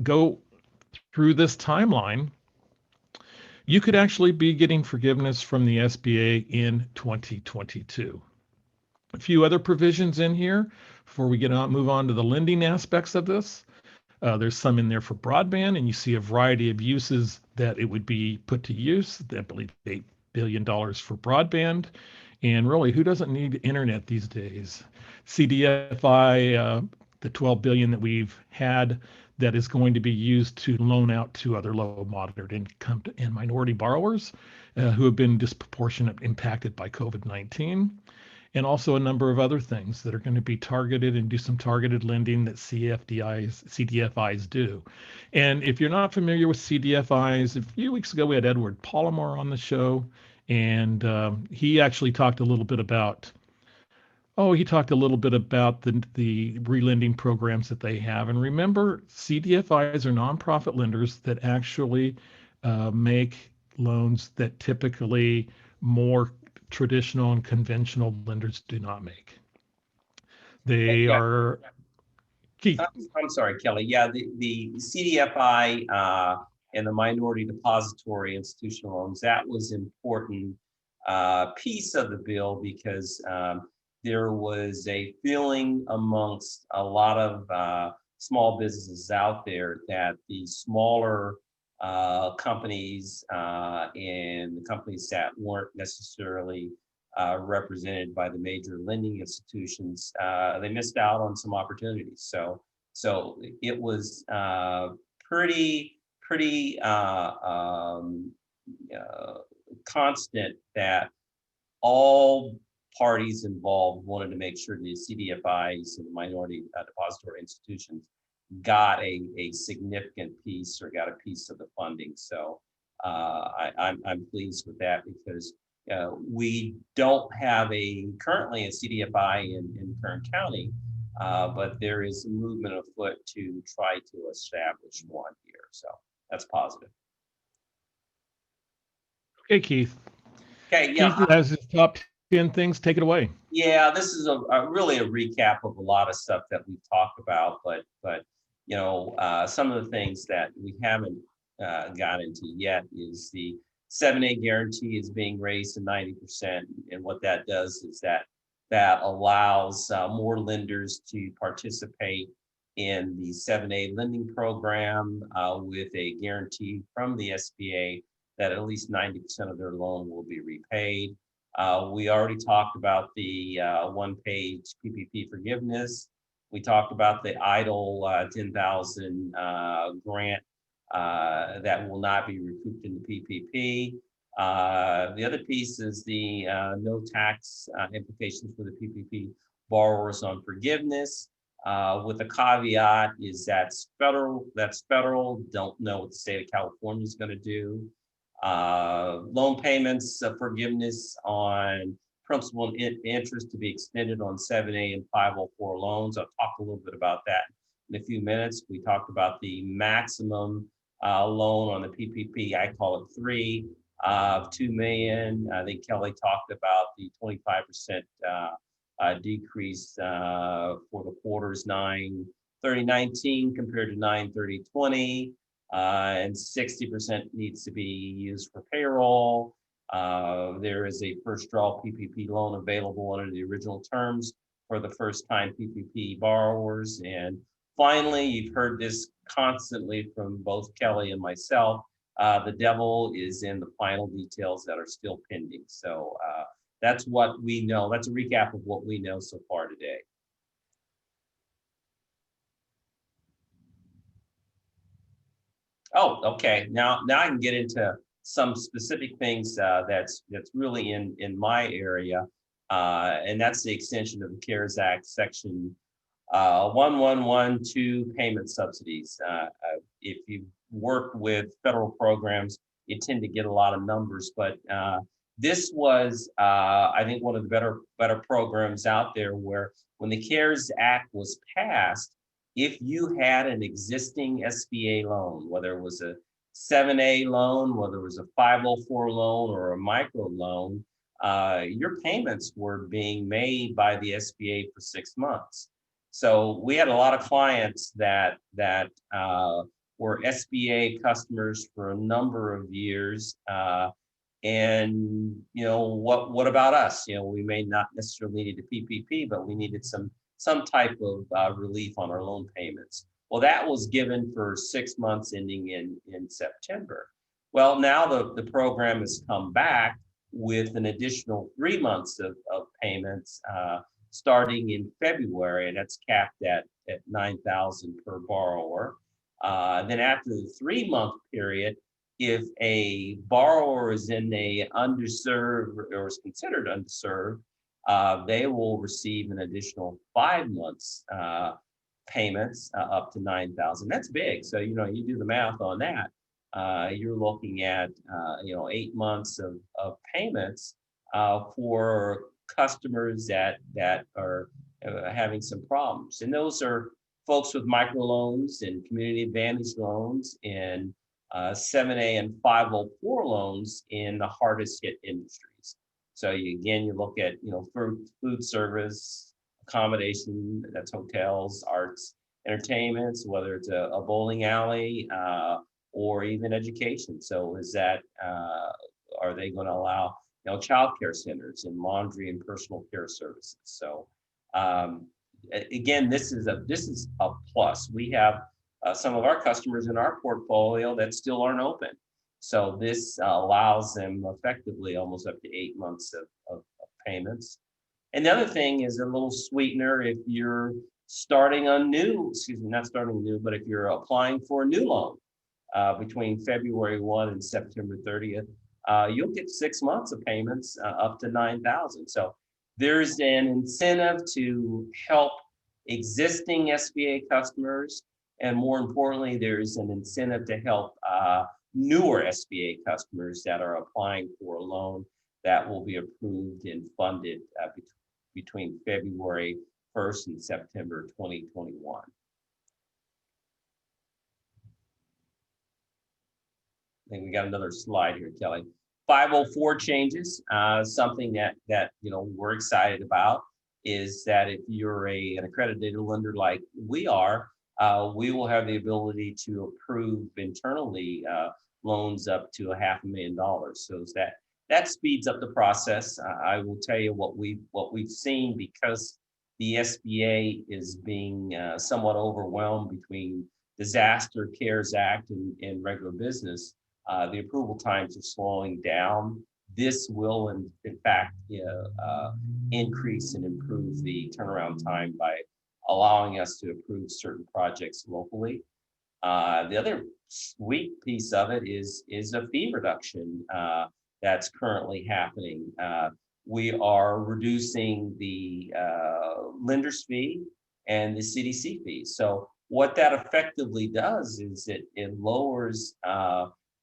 go through this timeline, you could actually be getting forgiveness from the SBA in 2022. A few other provisions in here before we move on to the lending aspects of this. There's some in there for broadband, and you see a variety of uses that it would be put to use. I believe $8 billion for broadband. And really, who doesn't need internet these days? CDFI, the 12 billion that we've had, that is going to be used to loan out to other low, moderate income and minority borrowers who have been disproportionately impacted by COVID-19. And also a number of other things that are going to be targeted and do some targeted lending that CDFIs do. And if you're not familiar with CDFIs, a few weeks ago we had Edward Palomar on the show, and he actually talked a little bit about the relending programs that they have. And remember, CDFIs are nonprofit lenders that actually make loans that typically more traditional and conventional lenders do not make. They Yeah. are, Keith. I'm sorry, Kelly. Yeah, the CDFI and the minority depository institutional loans, that was important piece of the bill because there was a feeling amongst a lot of small businesses out there that the smaller companies and the companies that weren't necessarily represented by the major lending institutions, they missed out on some opportunities. So it was pretty constant that all parties involved wanted to make sure the CDFIs and the minority depository institutions got a significant piece or got a piece of the funding. So I'm pleased with that because we don't have currently a CDFI in Kern County, but there is a movement afoot to try to establish one here. So that's positive. Okay, Keith. Okay, yeah. Keith has his top 10 things. Take it away. Yeah, this is really a recap of a lot of stuff that we've talked about, but some of the things that we haven't got into yet is the 7A guarantee is being raised to 90%, and what that does is that allows more lenders to participate in the 7A lending program with a guarantee from the SBA that at least 90% of their loan will be repaid. We already talked about the one-page PPP forgiveness. We talked about the EIDL 10,000 grant that will not be recouped in the PPP. The other piece is the no tax implications for the PPP borrowers on forgiveness. With a caveat is that's federal. Don't know what the state of California is going to do. Loan payments forgiveness on principal and interest to be extended on 7A and 504 loans. I'll talk a little bit about that in a few minutes. We talked about the maximum loan on the PPP. I call it 3 of 2 million. I think Kelly talked about the 25% decrease for the quarters 9/30/19 compared to 9/30/20. And 60% needs to be used for payroll. There is a first draw PPP loan available under the original terms for the first time PPP borrowers. And finally, you've heard this constantly from both Kelly and myself, the devil is in the final details that are still pending. So that's what we know. That's a recap of what we know so far today. Oh, okay. Now I can get into some specific things that's really in my area, and that's the extension of the CARES Act Section 1112 payment subsidies. If you work with federal programs, you tend to get a lot of numbers, but this was, I think, one of the better programs out there where when the CARES Act was passed, if you had an existing SBA loan, whether it was a 7A loan, whether it was a 504 loan or a micro loan, your payments were being made by the SBA for 6 months. So we had a lot of clients that were SBA customers for a number of years. And what about us? We may not necessarily need a PPP, but we needed some type of relief on our loan payments. Well, that was given for 6 months ending in September. Well, now the program has come back with an additional 3 months of payments starting in February, and that's capped at $9,000 per borrower. Then after the 3-month period, if a borrower is in a underserved or is considered underserved, they will receive an additional 5 months payments up to $9,000. That's big. So you do the math on that. You're looking at 8 months of payments for customers that are having some problems, and those are folks with microloans and community advantage loans and 7A and 504 loans in the hardest hit industries. So you look at food service, accommodation, that's hotels, arts, entertainments, whether it's a bowling alley or even education. So is that are they going to allow child care centers and laundry and personal care services? So again, this is a plus. We have some of our customers in our portfolio that still aren't open. So this allows them effectively almost up to 8 months of payments. And the other thing is a little sweetener if you're starting a new, not starting new, but if you're applying for a new loan between February 1 and September 30th, you'll get 6 months of payments up to $9,000. So there's an incentive to help existing SBA customers. And more importantly, there's an incentive to help newer SBA customers that are applying for a loan that will be approved and funded between February 1st and September 2021. I think we got another slide here, Kelly. 504 changes, something that we're excited about is that if you're an accredited lender like we are, we will have the ability to approve internally loans up to $500,000. So that speeds up the process. I will tell you what we've seen, because the SBA is being somewhat overwhelmed between disaster, CARES Act, and regular business. The approval times are slowing down this will, in fact, increase and improve the turnaround time by allowing us to approve certain projects locally. The other sweet piece of it is a fee reduction that's currently happening. We are reducing the lender's fee and the CDC fee. So what that effectively does is it lowers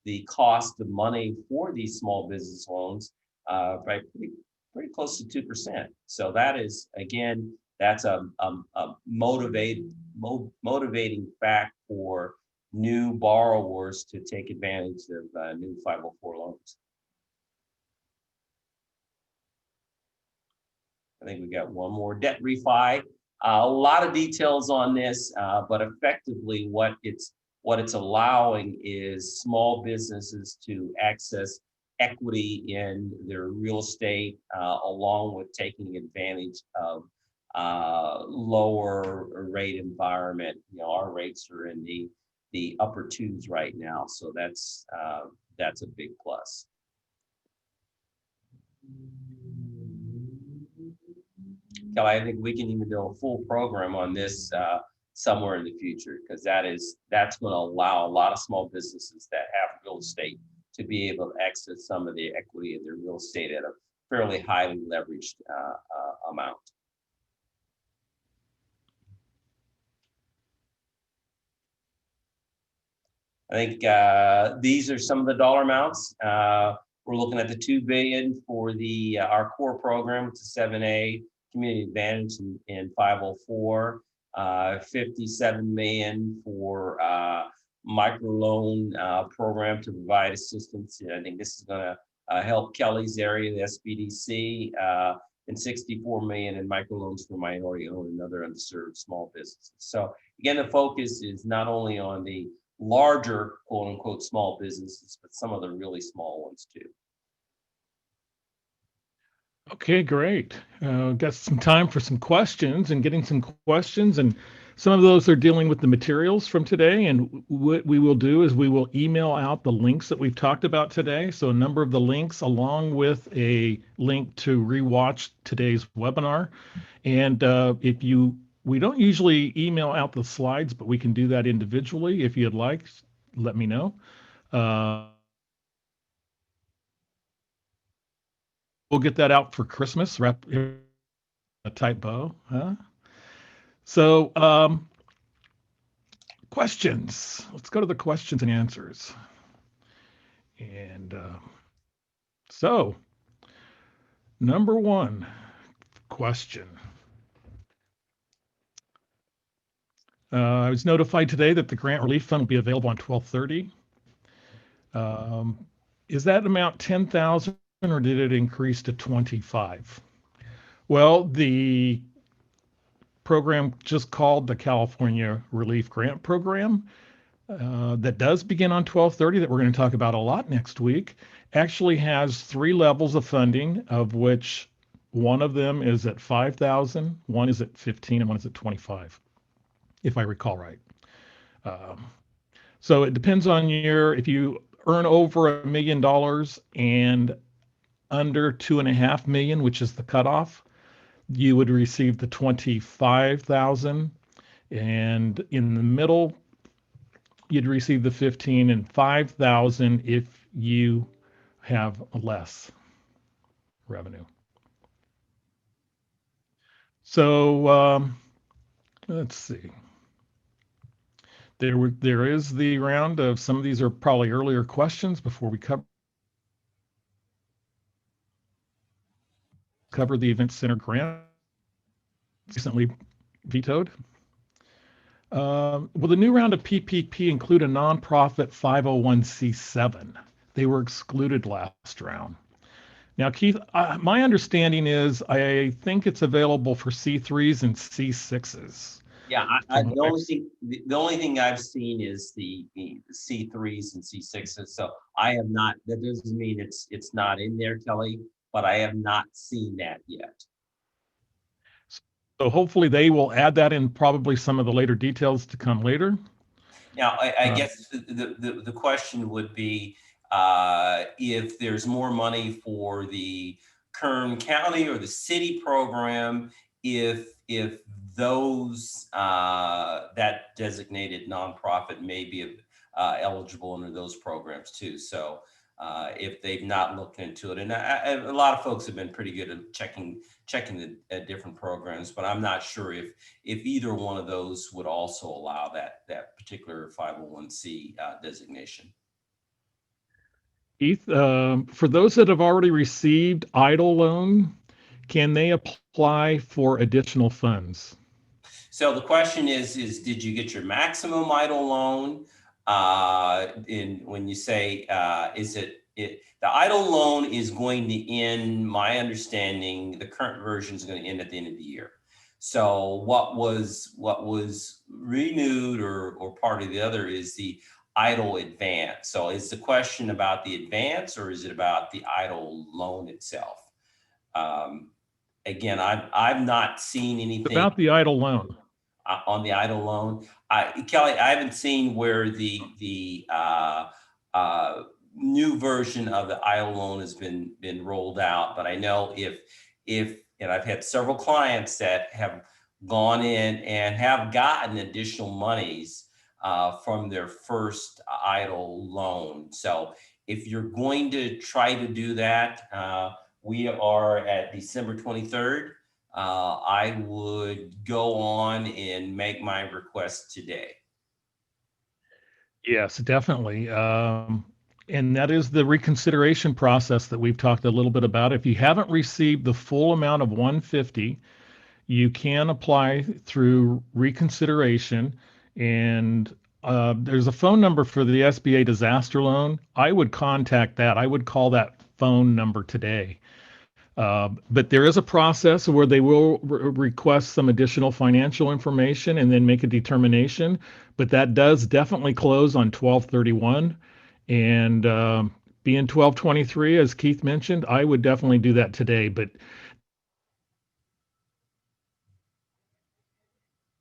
the cost of money for these small business loans by pretty close to 2%. So that is, again, that's a motivating fact for new borrowers to take advantage of new 504 loans. I think we got one more, debt refi. A lot of details on this, but effectively what it's allowing is small businesses to access equity in their real estate, along with taking advantage of lower rate environment. Our rates are in the upper twos right now, so that's a big plus. Kelly, I think we can even do a full program on this somewhere in the future, because that's going to allow a lot of small businesses that have real estate to be able to access some of the equity in their real estate at a fairly highly leveraged amount. I think these are some of the dollar amounts. We're looking at the $2 billion for our core program, which is 7A Community Advantage in 504, $57 million for microloan program to provide assistance. And I think this is going to help Kelly's area, the SBDC, and $64 million in microloans for minority-owned and other underserved small businesses. So again, the focus is not only on the larger quote-unquote small businesses, but some of the really small ones too. Okay, great. Got some time for some questions and getting some questions, and some of those are dealing with the materials from today. And what we will do is we will email out the links that we've talked about today. So a number of the links, along with a link to rewatch today's webinar. And we don't usually email out the slides, but we can do that individually. If you'd like, let me know. We'll get that out for Christmas, wrap a tight bow, huh? So questions. Let's go to the questions and answers. And so number one question. I was notified today that the grant relief fund will be available on 12/30. Is that amount 10,000 or did it increase to 25? Well, the program just called the California Relief Grant Program that does begin on 12/30, that we're going to talk about a lot next week, actually has 3 levels of funding, of which one of them is at 5,000, one is at 15, and one is at 25, if I recall right. So it depends on if you earn over $1 million and under 2.5 million, which is the cutoff, you would receive the 25,000, and in the middle, you'd receive the 15, and 5,000 if you have less revenue. So let's see. There is the round of, some of these are probably earlier questions before we cover the Event Center grant recently vetoed. Will the new round of PPP include a nonprofit 501c7? They were excluded last round. Now, Keith, my understanding is I think it's available for C3s and C6s. Yeah, the only thing I've seen is the C3s and C6s. So I have not. That doesn't mean it's not in there, Kelly, but I have not seen that yet. So hopefully they will add that in probably some of the later details to come later. Now, I guess the question would be, If there's more money for the Kern County or the city program, if those that designated nonprofit may be eligible under those programs too. So if they've not looked into it, and a lot of folks have been pretty good at checking the different programs, but I'm not sure if either one of those would also allow that particular 501c designation. Keith, for those that have already received EIDL loan, can they apply for additional funds? So the question is did you get your maximum EIDL loan? When you say, the EIDL loan is going to end, my understanding, the current version is going to end at the end of the year. So what was renewed or part of the other is the EIDL advance. So is the question about the advance or is it about the EIDL loan itself? Again, I've not seen anything About the EIDL loan. On the EIDL loan. Kelly, I haven't seen where the new version of the EIDL loan has been rolled out, but I know and I've had several clients that have gone in and have gotten additional monies from their first EIDL loan. So if you're going to try to do that, we are at December 23rd. I would go on and make my request today. Yes, definitely. And that is the reconsideration process that we've talked a little bit about. If you haven't received the full amount of 150, you can apply through reconsideration. And there's a phone number for the SBA disaster loan. I would contact that. I would call that phone number today. But there is a process where they will request some additional financial information and then make a determination. But that does definitely close on 12/31. And being 12/23, as Keith mentioned, I would definitely do that today. But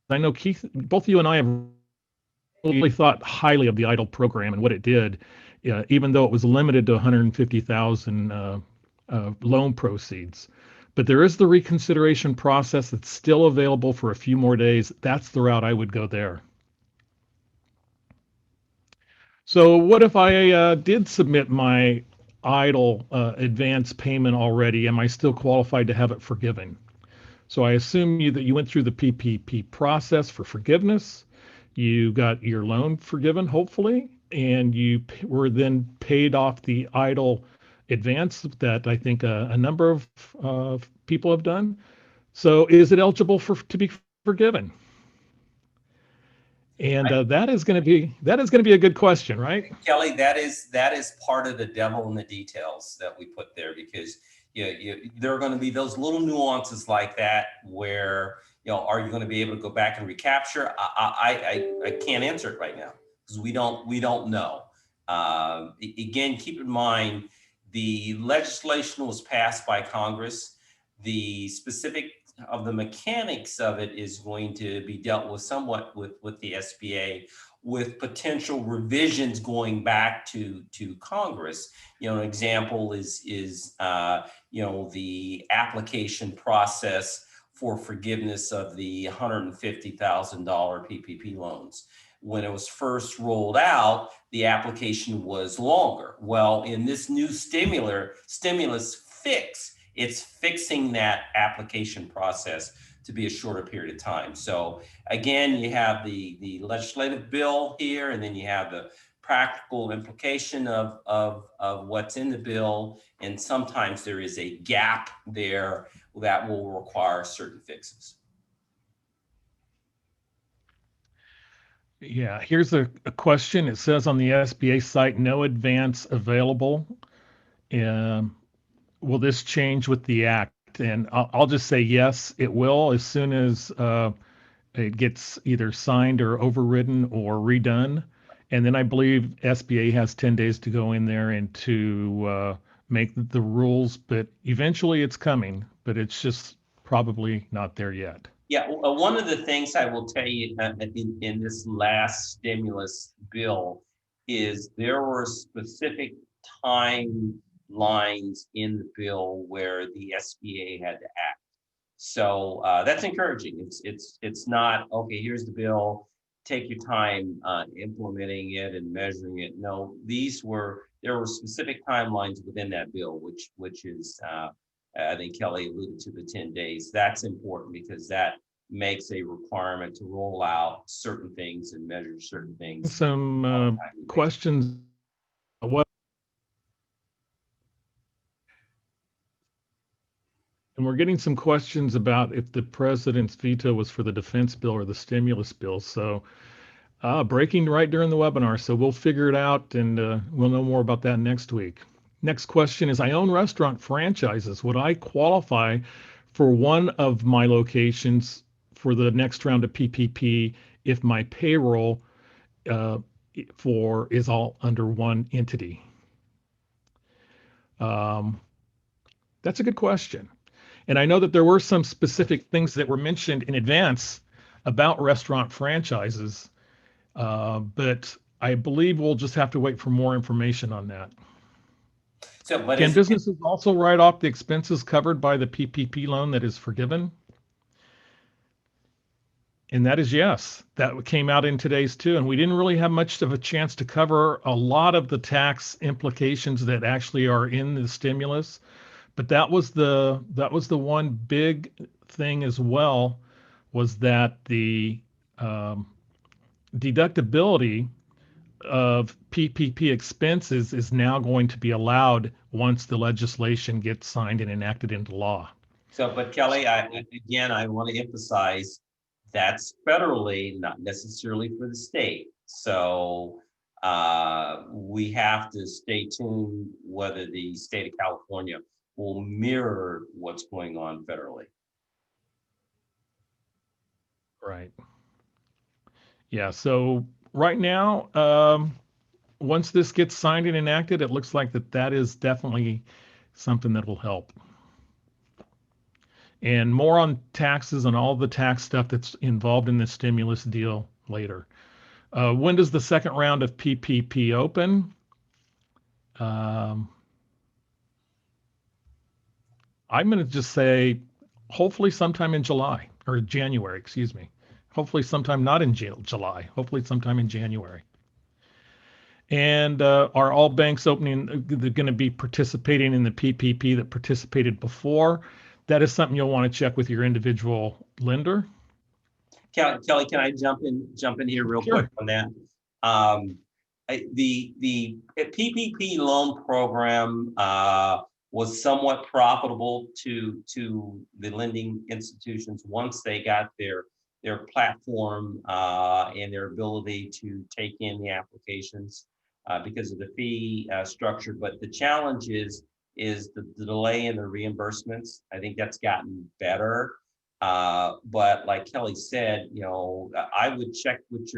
I know, Keith, both you and I have really thought highly of the EIDL program and what it did, even though it was limited to 150,000 loan proceeds. But there is the reconsideration process that's still available for a few more days. That's the route I would go there. So what if I did submit my EIDL advance payment already? Am I still qualified to have it forgiven? So I assume that you went through the PPP process for forgiveness. You got your loan forgiven, hopefully, and you were then paid off the EIDL advance that I think a number of people have done. So is it eligible to be forgiven? And that is going to be a good question, right? Kelly, that is part of the devil in the details that we put there, because there are going to be those little nuances like that where, are you going to be able to go back and recapture? I can't answer it right now because we don't know. Again, keep in mind, the legislation was passed by Congress. The specific of the mechanics of it is going to be dealt with somewhat with the SBA, with potential revisions going back to Congress. An example is the application process for forgiveness of the $150,000 PPP loans. When it was first rolled out, the application was longer. Well, in this new stimulus fix, it's fixing that application process to be a shorter period of time. So again, you have the legislative bill here, and then you have the practical implication of what's in the bill. And sometimes there is a gap there that will require certain fixes. Yeah, here's a question. It says on the SBA site, no advance available. Will this change with the act? And I'll just say yes, it will, as soon as it gets either signed or overridden or redone. And then I believe SBA has 10 days to go in there and to make the rules, but eventually it's coming, but it's just probably not there yet. Yeah, one of the things I will tell you in this last stimulus bill is there were specific timelines in the bill where the SBA had to act. So that's encouraging. It's not, okay, here's the bill, take your time implementing it and measuring it. No, there were specific timelines within that bill, which is I think Kelly alluded to the 10 days. That's important because that makes a requirement to roll out certain things and measure certain things. Some questions. What? And we're getting some questions about if the president's veto was for the defense bill or the stimulus bill. So breaking right during the webinar. So we'll figure it out, and we'll know more about that next week. Next question is, I own restaurant franchises. Would I qualify for one of my locations for the next round of PPP if my payroll is all under one entity? That's a good question. And I know that there were some specific things that were mentioned in advance about restaurant franchises, but I believe we'll just have to wait for more information on that. So, but Can businesses also write off the expenses covered by the PPP loan that is forgiven? And that is yes. That came out in today's too. And we didn't really have much of a chance to cover a lot of the tax implications that actually are in the stimulus. But that was the one big thing as well, was that the deductibility of PPP expenses is now going to be allowed once the legislation gets signed and enacted into law. So, but Kelly, I want to emphasize that's federally, not necessarily for the state. So we have to stay tuned whether the state of California will mirror what's going on federally. Right. Yeah. So right now, once this gets signed and enacted, it looks like that is definitely something that will help. And more on taxes and all the tax stuff that's involved in this stimulus deal later. When does the second round of PPP open? I'm going to just say hopefully sometime in July or January, excuse me. Hopefully sometime not in July, hopefully sometime in January. And are all banks opening, they're going to be participating in the PPP that participated before? That is something you'll want to check with your individual lender. Kelly, can I jump in here real quick on that? The PPP loan program was somewhat profitable to the lending institutions once they got their platform and their ability to take in the applications because of the fee structure. But the challenge is the delay in the reimbursements. I think that's gotten better. But like Kelly said, I would check with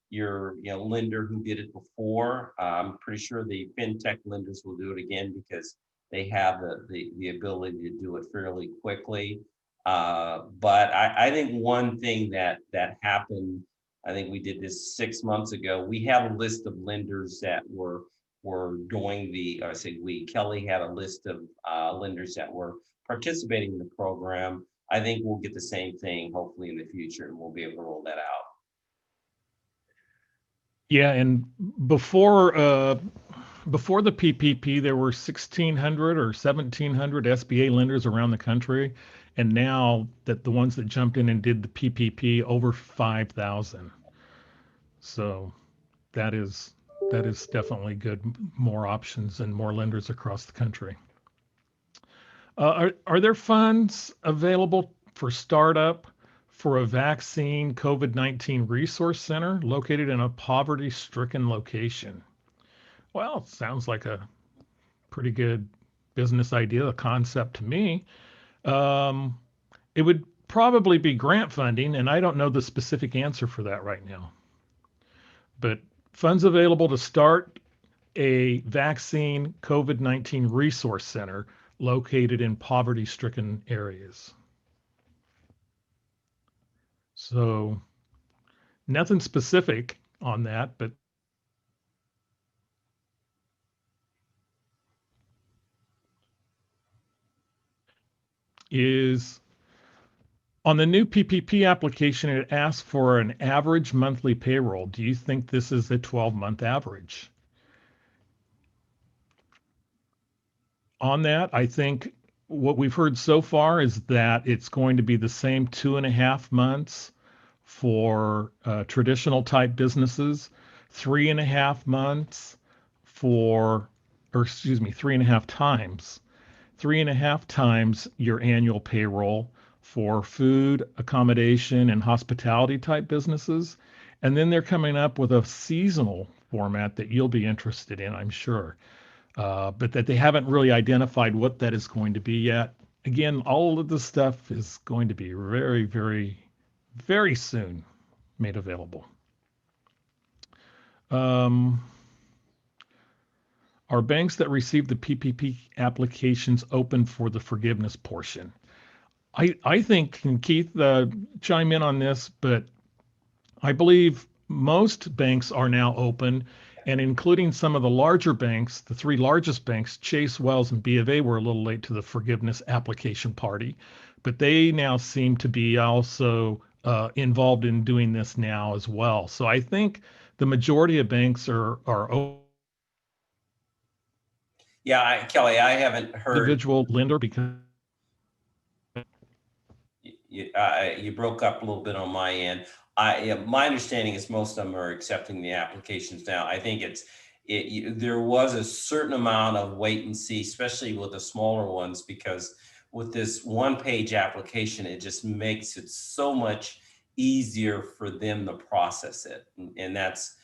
your lender who did it before. I'm pretty sure the fintech lenders will do it again because they have the ability to do it fairly quickly. But I think one thing that happened, I think we did this 6 months ago. We have a list of lenders that were doing Kelly had a list of lenders that were participating in the program. I think we'll get the same thing hopefully in the future, and we'll be able to roll that out. Yeah, and before the PPP, there were 1,600 or 1,700 SBA lenders around the country, and now that the ones that jumped in and did the PPP, over 5,000. So that is definitely good. More options and more lenders across the country. Are there funds available for startup for a vaccine COVID-19 resource center located in a poverty-stricken location? Well, it sounds like a pretty good business idea, a concept to me. It would probably be grant funding, and I don't know the specific answer for that right now. But funds available to start a vaccine COVID-19 resource center located in poverty-stricken areas. So nothing specific on that, but is on the new PPP application, it asks for an average monthly payroll. Do you think this is a 12-month average? On that, I think what we've heard so far is that it's going to be the same 2.5 months for traditional type businesses, 3.5 months for, or excuse me, 3.5 times, 3.5 times your annual payroll for food, accommodation, and hospitality type businesses. And then they're coming up with a seasonal format that you'll be interested in, I'm sure. But that they haven't really identified what that is going to be yet. Again, all of this stuff is going to be very, very, very soon made available. Are banks that receive the PPP applications open for the forgiveness portion? I think, and Keith, chime in on this, but I believe most banks are now open, and including some of the larger banks, the three largest banks, Chase, Wells, and B of A, were a little late to the forgiveness application party, but they now seem to be also involved in doing this now as well. So I think the majority of banks are Yeah, Kelly, I haven't heard, individual lender because you broke up a little bit on my end. Yeah, my understanding is most of them are accepting the applications now. I think there was a certain amount of wait and see, especially with the smaller ones, because with this one-page application, it just makes it so much easier for them to process it. And that's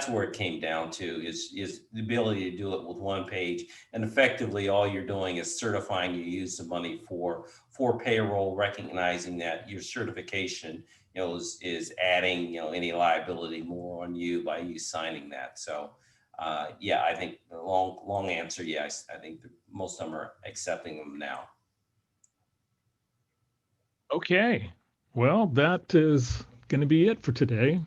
where it came down to is the ability to do it with one page. And effectively, all you're doing is certifying you use the money for payroll, recognizing that your certification, is adding, any liability more on you by you signing that. So, yeah, I think the long answer, yes. I think most of them are accepting them now. okay. Well, that is going to be it for today.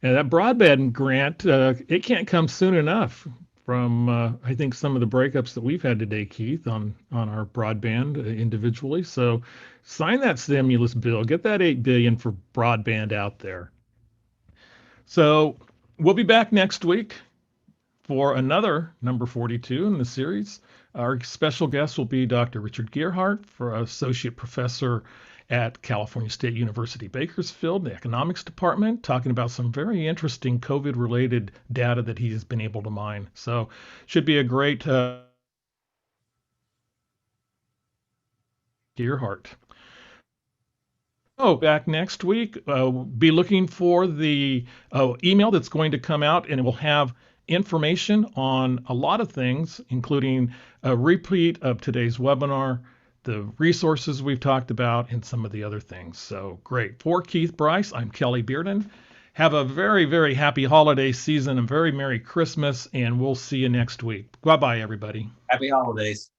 And that broadband grant, it can't come soon enough from, I think, some of the breakups that we've had today, Keith, on our broadband individually. So sign that stimulus bill, get that 8 billion for broadband out there. So we'll be back next week for another number 42 in the series. Our special guest will be Dr. Richard Gearhart, for associate professor at California State University, Bakersfield, the economics department, talking about some very interesting COVID-related data that he has been able to mine. So should be a great Gearhart. Oh, back next week. Be looking for the email that's going to come out, and it will have information on a lot of things, including a repeat of today's webinar, the resources we've talked about, and some of the other things. So great. For Keith Brice, I'm Kelly Bearden. Have a very, very happy holiday season, a very Merry Christmas, and we'll see you next week. Bye-bye, everybody. Happy holidays.